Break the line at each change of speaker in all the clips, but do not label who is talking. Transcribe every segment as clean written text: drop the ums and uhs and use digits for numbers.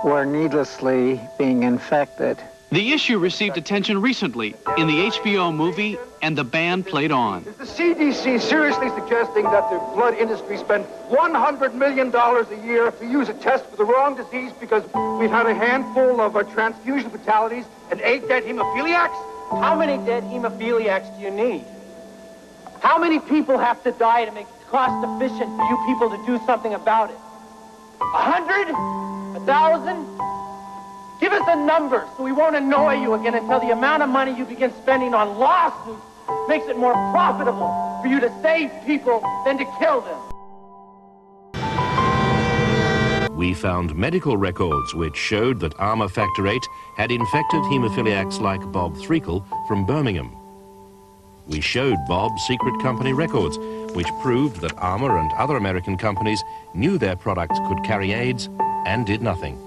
were needlessly being infected.
The issue received attention recently in the HBO movie, and the band played on.
Is the CDC seriously suggesting that the blood industry spend $100 million a year to use a test for the wrong disease because we've had a handful of transfusion fatalities and 8 dead hemophiliacs?
How many dead hemophiliacs do you need? How many people have to die to make it cost efficient for you people to do something about it? 100? 1,000? Give us a number so we won't annoy you again until the amount of money you begin spending on lawsuits makes it more profitable for you to save people than to kill them.
We found medical records which showed that Armour Factor 8 had infected haemophiliacs like Bob Threakle from Birmingham. We showed Bob's secret company records, which proved that Armour and other American companies knew their products could carry AIDS and did nothing.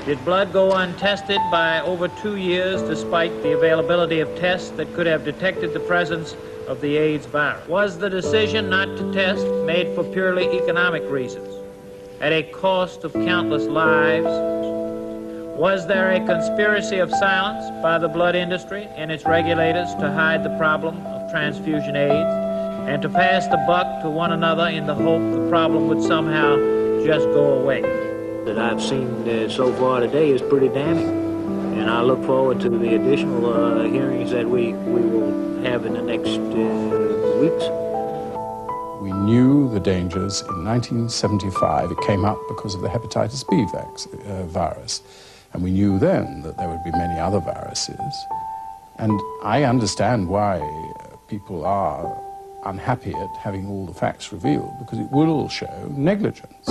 Did blood go untested by over 2 years despite the availability of tests that could have detected the presence of the AIDS virus? Was the decision not to test made for purely economic reasons, at a cost of countless lives? Was there a conspiracy of silence by the blood industry and its regulators to hide the problem of transfusion AIDS and to pass the buck to one another in the hope the problem would somehow just go away? That I've seen so far today is pretty damning, and I look forward to the additional hearings that we will have in the next weeks.
We knew the dangers in 1975. It came up because of the hepatitis B virus, and we knew then that there would be many other viruses. And I understand why people are unhappy at having all the facts revealed, because it will show negligence.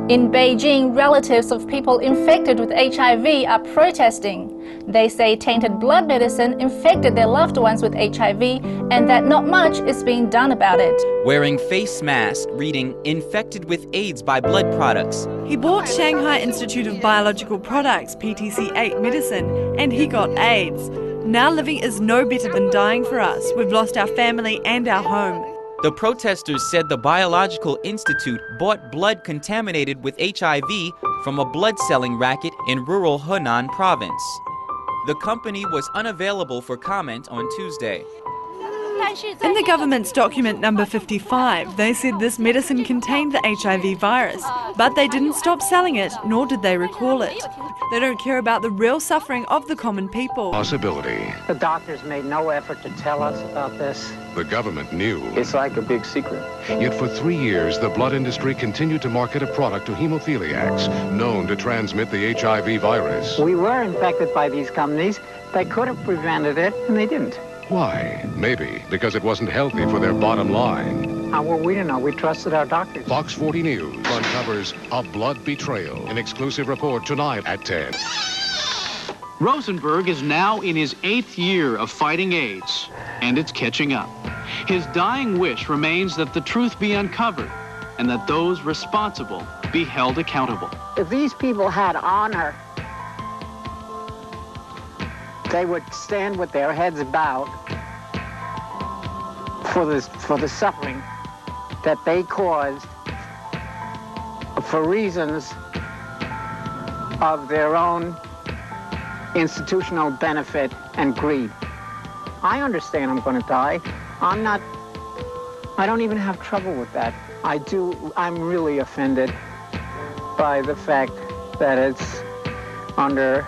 In Beijing, relatives of people infected with HIV are protesting. They say tainted blood medicine infected their loved ones with HIV and that not much is being done about it.
Wearing face masks reading "infected with AIDS by blood products."
He bought Shanghai Institute of Biological Products PTC8 medicine and he got AIDS. Now living is no better than dying for us. We've lost our family and our home.
The protesters said the Biological Institute bought blood contaminated with HIV from a blood-selling racket in rural Henan province. The company was unavailable for comment on Tuesday.
In the government's document number 55, they said this medicine contained the HIV virus, but they didn't stop selling it, nor did they recall it. They don't care about the real suffering of the common people.
Possibility. The doctors made no effort to tell us about this.
The government knew.
It's like a big secret.
Yet for 3 years, the blood industry continued to market a product to hemophiliacs known to transmit the HIV virus.
We were infected by these companies. They could have prevented it, and they didn't.
Why? Maybe because it wasn't healthy for their bottom line.
Well, we don't know. We trusted our doctors.
Fox 40 News uncovers a blood betrayal. An exclusive report tonight at 10.
Rosenberg is now in his 8th year of fighting AIDS, and it's catching up. His dying wish remains that the truth be uncovered and that those responsible be held accountable.
If these people had honor, they would stand with their heads bowed for the suffering that they caused for reasons of their own institutional benefit and greed. I understand I'm going to die. I don't even have trouble with that. I'm really offended by the fact that it's under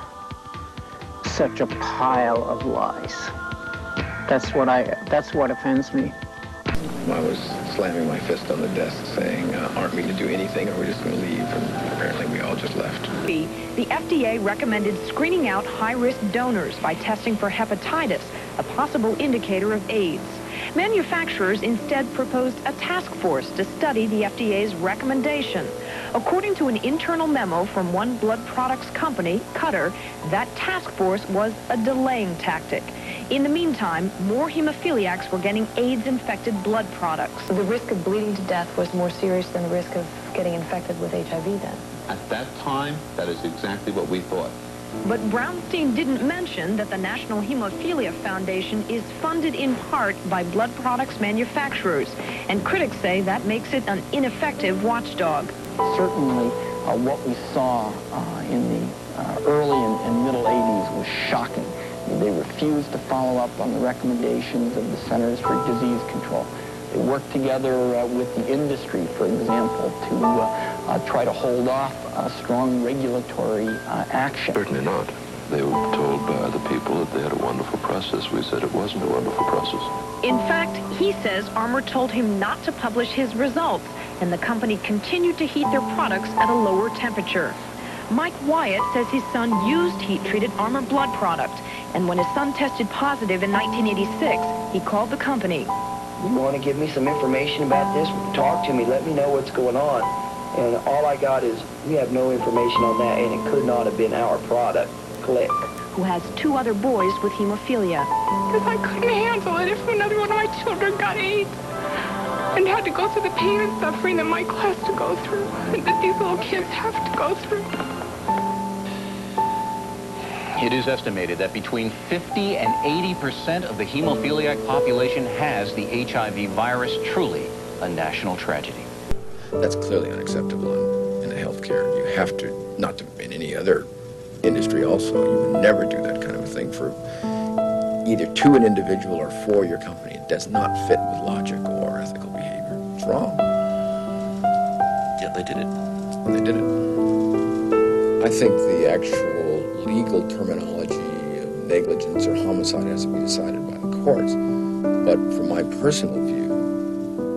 such a pile of lies. That's what offends me.
I was slamming my fist on the desk saying, aren't we to do anything or we're just going to leave? And apparently we all just left.
The FDA recommended screening out high-risk donors by testing for hepatitis, a possible indicator of AIDS. Manufacturers instead proposed a task force to study the FDA's recommendation. According to an internal memo from one blood products company, Qatar, that task force was a delaying tactic. In the meantime, more hemophiliacs were getting AIDS-infected blood products.
The risk of bleeding to death was more serious than the risk of getting infected with HIV then?
At that time, that is exactly what we thought.
But Brownstein didn't mention that the National Hemophilia Foundation is funded in part by blood products manufacturers, and critics say that makes it an ineffective watchdog.
Certainly,
What we saw in the early and middle 80s was shocking. They refused to follow up on the recommendations of the Centers for Disease Control. They worked together with the industry, for example, to try to hold off strong regulatory action.
Certainly not. They were told by the people that they had a wonderful process. We said it wasn't a wonderful process.
In fact, he says Armour told him not to publish his results, and the company continued to heat their products at a lower temperature. Mike Wyatt says his son used heat-treated Armour blood product, and when his son tested positive in 1986, he called the company.
You want to give me some information about this? Talk to me, let me know what's going on. And all I got is, we have no information on that, and it could not have been our product. Click.
Who has 2 other boys with hemophilia.
Because I couldn't handle it if another one of my children got AIDS and had to go through the pain and suffering that Michael has to go through and that these little kids have to go through.
It is estimated that between 50 and 80% of the hemophiliac population has the HIV virus, truly a national tragedy.
That's clearly unacceptable in the healthcare. You have to, not to, in any other industry also, you would never do that kind of a thing for either to an individual or for your company. It does not fit with logic or ethical behavior. It's wrong.
Yet they did it.
They did it. I think the actual legal terminology of negligence or homicide has to be decided by the courts. But from my personal view,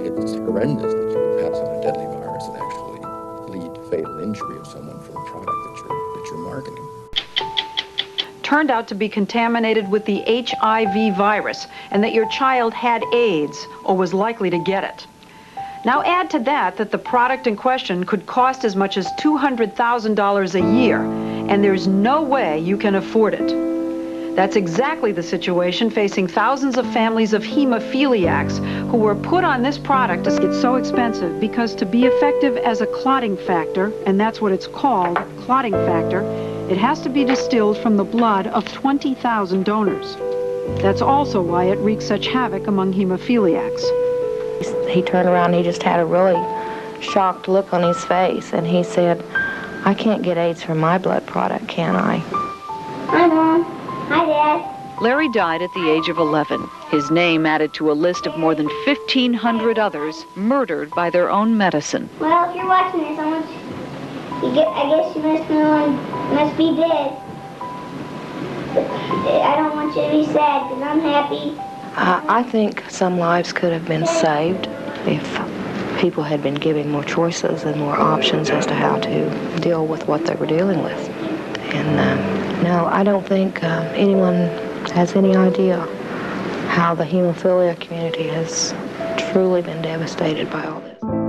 it's horrendous that you would pass on a deadly virus and actually lead to fatal injury of someone from a product that you're marketing.
Turned out to be contaminated with the HIV virus, and that your child had AIDS or was likely to get it. Now add to that the product in question could cost as much as $200,000 a year, and there's no way you can afford it. That's exactly the situation facing thousands of families of hemophiliacs who were put on this product. It's so expensive because to be effective as a clotting factor, and that's what it's called, clotting factor, it has to be distilled from the blood of 20,000 donors. That's also why it wreaks such havoc among hemophiliacs.
He turned around and he just had a really shocked look on his face, and he said, I can't get AIDS from my blood product, can I?
Hi, Mom. Hi, Dad.
Larry died at the age of 11. His name added to a list of more than 1,500 others murdered by their own medicine.
Well, if you're watching this, I guess you must be dead. But I don't want you to be sad, because I'm happy.
I think some lives could have been saved if people had been given more choices and more options as to how to deal with what they were dealing with. And no, I don't think anyone has any idea how the hemophilia community has truly been devastated by all this.